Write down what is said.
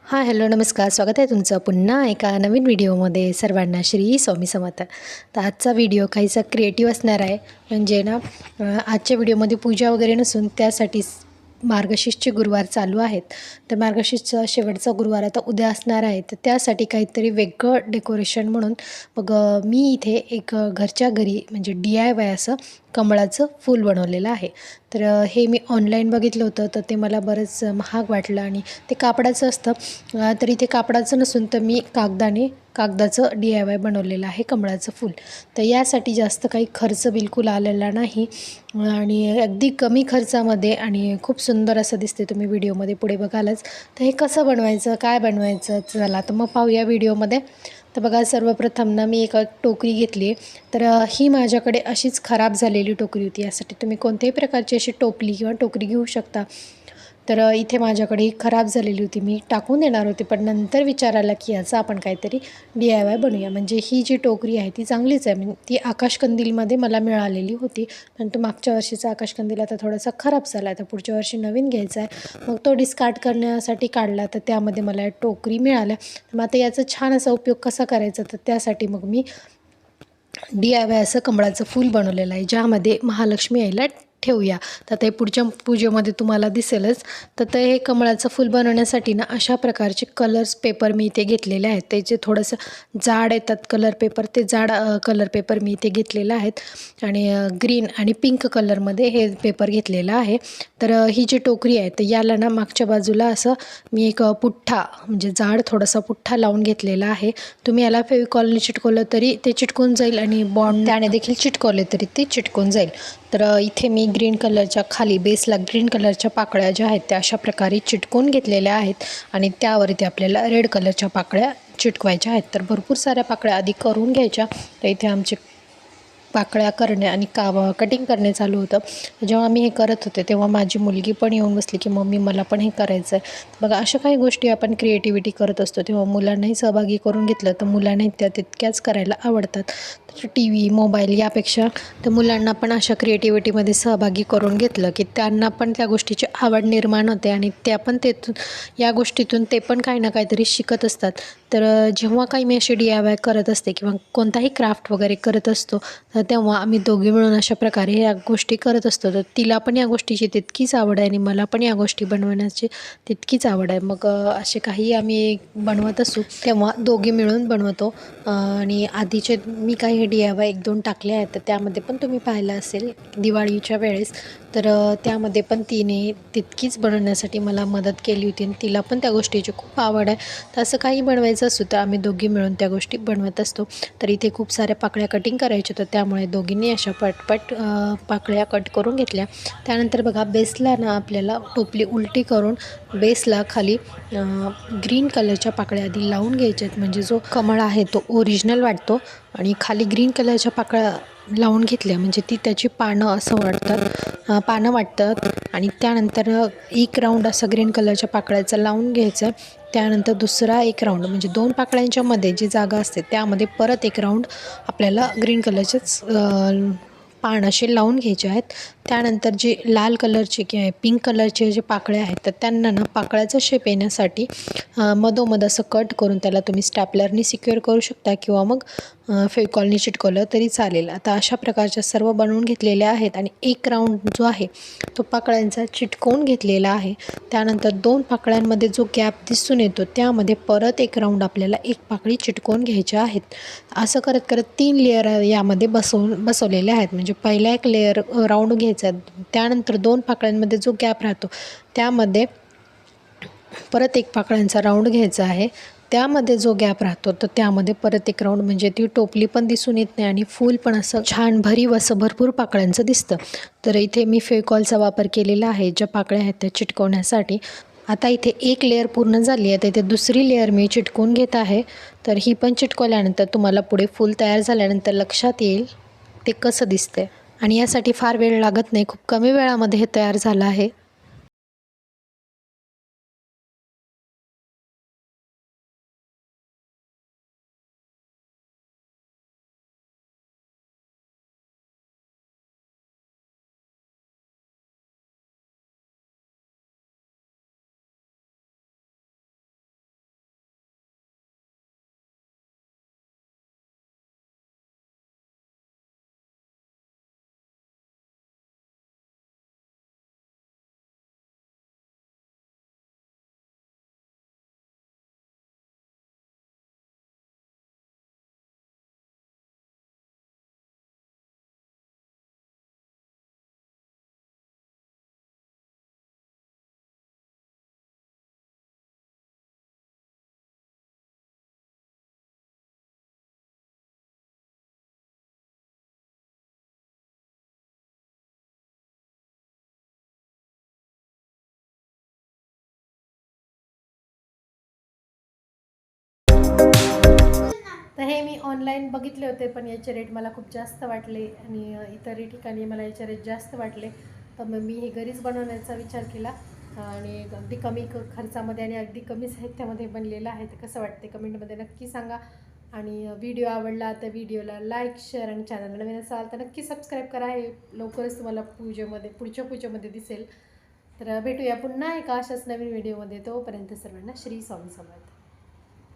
हां, हॅलो, नमस्कार. स्वागत आहे तुमचं पुन्हा एका नवीन व्हिडिओमध्ये. सर्वांना श्री स्वामी समर्थ. तर आजचा व्हिडिओ काहीसा क्रिएटिव्ह असणार आहे. म्हणजे ना आजच्या व्हिडिओमध्ये पूजा वगैरे नसून त्यासाठी मार्गशीर्षचे गुरुवार चालू आहेत. तर मार्गशीर्षचा शेवटचा गुरुवार आता उद्या असणार आहे. तर त्यासाठी काहीतरी वेगळं डेकोरेशन म्हणून मग मी इथे एक घरच्या घरी म्हणजे DIY असं कमळाचं फूल बनवलेलं आहे. तर हे मी ऑनलाईन बघितलं होतं, तर ते मला बरंच महाग वाटलं आणि ते कापडाचं असतं. तर इथे कापडाचं नसून तर मी कागदाचं DIY बनवलेलं आहे कमळाचं फूल. तर यासाठी जास्त काही खर्च बिलकुल आलेला नाही आणि अगदी कमी खर्चामध्ये आणि खूप सुंदर असं दिसते. तुम्ही व्हिडिओमध्ये पुढे बघालच. तर हे कसं बनवायचं, काय बनवायचं, चला तर मग पाहूया व्हिडिओमध्ये. तर बघा, सर्वप्रथम ना मी एक टोकरी घेतली आहे. तर ही माझ्याकडे अशीच खराब झालेली टोकरी होती. यासाठी तुम्ही कोणत्याही प्रकारची अशी टोपली किंवा टोकरी घेऊ शकता. तर इथे माझ्याकडे ही खराब झालेली होती. मी टाकून देणार होते, पण नंतर विचार आला की याचं आपण काहीतरी DIY बनवूया. म्हणजे ही जी टोकरी आहे ती चांगलीच आहे. म्हणजे ती आकाशकंदीलमध्ये मला मिळालेली होती. परंतु मागच्या वर्षीचा आकाशकंदील आता थोडासा खराब झाला आहे. तर पुढच्या वर्षी नवीन घ्यायचा आहे. मग तो डिस्कार्ड करण्यासाठी काढला, तर त्यामध्ये मला टोकरी मिळाल्या. मग आता याचा छान असा उपयोग कसा करायचा, तर त्यासाठी मग मी DIY असं कमळाचं फूल बनवलेलं आहे, ज्यामध्ये महालक्ष्मी आईला ठेवूया. तर ते पुढच्या पूजेमध्ये तुम्हाला दिसेलच. तर ते हे कमळाचं फूल बनवण्यासाठी ना अशा प्रकारचे कलर्स पेपर मी इथे घेतलेले आहेत. ते जे थोडंसं जाड येतात कलर पेपर, ते जाड कलर पेपर मी इथे घेतलेले आहेत. आणि ग्रीन आणि पिंक कलरमध्ये हे पेपर घेतलेला आहे. तर ही जी टोकरी आहे, तर याला ना मागच्या बाजूला असं मी एक पुठ्ठा म्हणजे जाड थोडासा पुठ्ठा लावून घेतलेला आहे. तुम्ही याला फेविकॉलने चिटकवलं तरी ते चिटकून जाईल आणि बॉन्ड त्याने देखील चिटकवले तरी ते चिटकून जाईल. तर इथे मी ग्रीन कलरच्या खाली बेसला ग्रीन कलरच्या पाकळ्या ज्या आहेत त्या अशा प्रकारे चिटकून घेतलेल्या आहेत आणि त्यावरती आपल्याला रेड कलरच्या पाकळ्या चिटकवायच्या आहेत. तर भरपूर साऱ्या पाकळ्या आधी करून घ्यायच्या. तर इथे आमचे पाकळ्या करणे आणि कटिंग करणे चालू होतं. जेव्हा मी हे करत होते तेव्हा माझी मुलगी पण येऊन बसली की मम्मी मला पण हे करायचं आहे. बघा, अशा काही गोष्टी आपण क्रिएटिव्हिटी करत असतो तेव्हा मुलांनाही सहभागी करून घेतलं तर मुलांनाही त्या तितक्याच करायला आवडतात. तर TV, मोबाईल यापेक्षा तर मुलांना पण अशा क्रिएटिव्हिटीमध्ये सहभागी करून घेतलं की त्यांना पण त्या गोष्टीची आवड निर्माण होते आणि त्या पण या गोष्टीतून ते पण काही ना काहीतरी शिकत असतात. तर जेव्हा काही मी अशी DIY करत असते किंवा कोणताही क्राफ्ट वगैरे करत असतो, तर तेव्हा आम्ही दोघे मिळून अशा प्रकारे या गोष्टी करत असतो. तर तिला पण या गोष्टीची तितकीच आवड आहे आणि मला पण या गोष्टी बनवण्याची तितकीच आवड आहे. मग असे काही आम्ही बनवत असू तेव्हा दोघे मिळून बनवतो. आणि आधीचे मी काही DIY 1-2 टाकले आहेत, तर त्यामध्ये पण तुम्ही पाहिलं असेल दिवाळीच्या वेळेस. तर त्यामध्ये पण तिने तितकीच बनवण्यासाठी मला मदत केली होती आणि तिला पण त्या गोष्टीची खूप आवड आहे. तर असं काही बनवायचं असतं तर आम्ही दोघी मिळून त्या गोष्टी बनवत असतो. तर इथे खूप साऱ्या पाकळ्या कटिंग करायच्या, तर त्यामुळे दोघींनी अशा पटपट पाकळ्या कट करून घेतल्या. त्यानंतर बघा, बेसला ना आपल्याला टोपली उलटी करून बेसला खाली ग्रीन कलरच्या पाकळ्या आधी लावून घ्यायच्या आहेत. म्हणजे जो कमळ आहे तो ओरिजिनल वाटतो आणि खाली ग्रीन कलरच्या पाकळ्या लावून घेतल्या म्हणजे ती त्याची पानं वाटतात आणि त्यानंतर एक राऊंड असं ग्रीन कलरच्या पाकळ्याचा लावून घ्यायचं. त्यानंतर दुसरा एक राऊंड म्हणजे 2 पाकळ्यांच्या मध्ये जी जागा असते त्यामध्ये परत एक राऊंड आपल्याला ग्रीन कलरचेच पान असे लावून घ्यायचे आहेत. त्यानंतर जे लाल कलरचे किंवा पिंक कलरचे जे पाकळ्या आहेत तर त्यांना ना पाकळ्याचा शेप येण्यासाठी मधोमध असं कट करून त्याला तुम्ही स्टॅपलरनी सिक्युअर करू शकता किंवा मग फेविकॉलनी चिटकवलं तरी चालेल. आता अशा प्रकारच्या सर्व बनवून घेतलेल्या आहेत आणि एक राऊंड जो आहे तो पाकळ्यांचा चिटकवून घेतलेला आहे. त्यानंतर 2 पाकळ्यांमध्ये जो गॅप दिसून येतो त्यामध्ये परत एक राऊंड आपल्याला एक पाकळी चिटकवून घ्यायच्या आहेत. असं करत करत 3 लेयर यामध्ये बसवलेले आहेत. म्हणजे पहिला एक लेयर राऊंड घ्यायचा, त्यानंतर 2 पाकळ्यांमध्ये जो गॅप राहतो त्यामध्ये परत एक पाकळ्यांचा राऊंड घ्यायचा आहे. त्यामध्ये जो गॅप राहतो तर त्यामध्ये परत एक राऊंड, म्हणजे ती टोपली पण दिसून येत नाही आणि फूल पण असं छान भरीव असं भरपूर पाकळ्यांचं दिसतं. तर इथे मी फेविकॉलचा वापर केलेला आहे ज्या पाकळ्या आहेत त्या चिटकवण्यासाठी. आता इथे एक लेयर पूर्ण झाली आहे, तर इथे दुसरी लेयर मी चिटकवून घेत आहे. तर ही पण चिटकवल्यानंतर तुम्हाला पुढे फूल तयार झाल्यानंतर लक्षात येईल ते कसं दिसतंय आणि यासाठी फार वेळ लागत नाही, खूप कमी वेळामध्ये हे तयार झालं आहे. तर हे मी ऑनलाईन बघितले होते, पण याचे रेट मला खूप जास्त वाटले आणि इतर ठिकाणी मला याचे रेट जास्त वाटले. तर मग मी हे घरीच बनवण्याचा विचार केला आणि अगदी कमी खर्चामध्ये आणि अगदी कमी साहित्यामध्ये बनलेलं आहे. तर कसं वाटते कमेंटमध्ये नक्की सांगा. आणि व्हिडिओ आवडला तर व्हिडिओला लाईक, शेअर आणि चॅनलला नवीन असाल तर नक्की सबस्क्राईब करा. हे लवकरच तुम्हाला पुढच्या पूजेमध्ये दिसेल. तर भेटूया पुन्हा एका अशाच नवीन व्हिडिओमध्ये. तोपर्यंत सर्वांना श्री स्वामी समर्थ.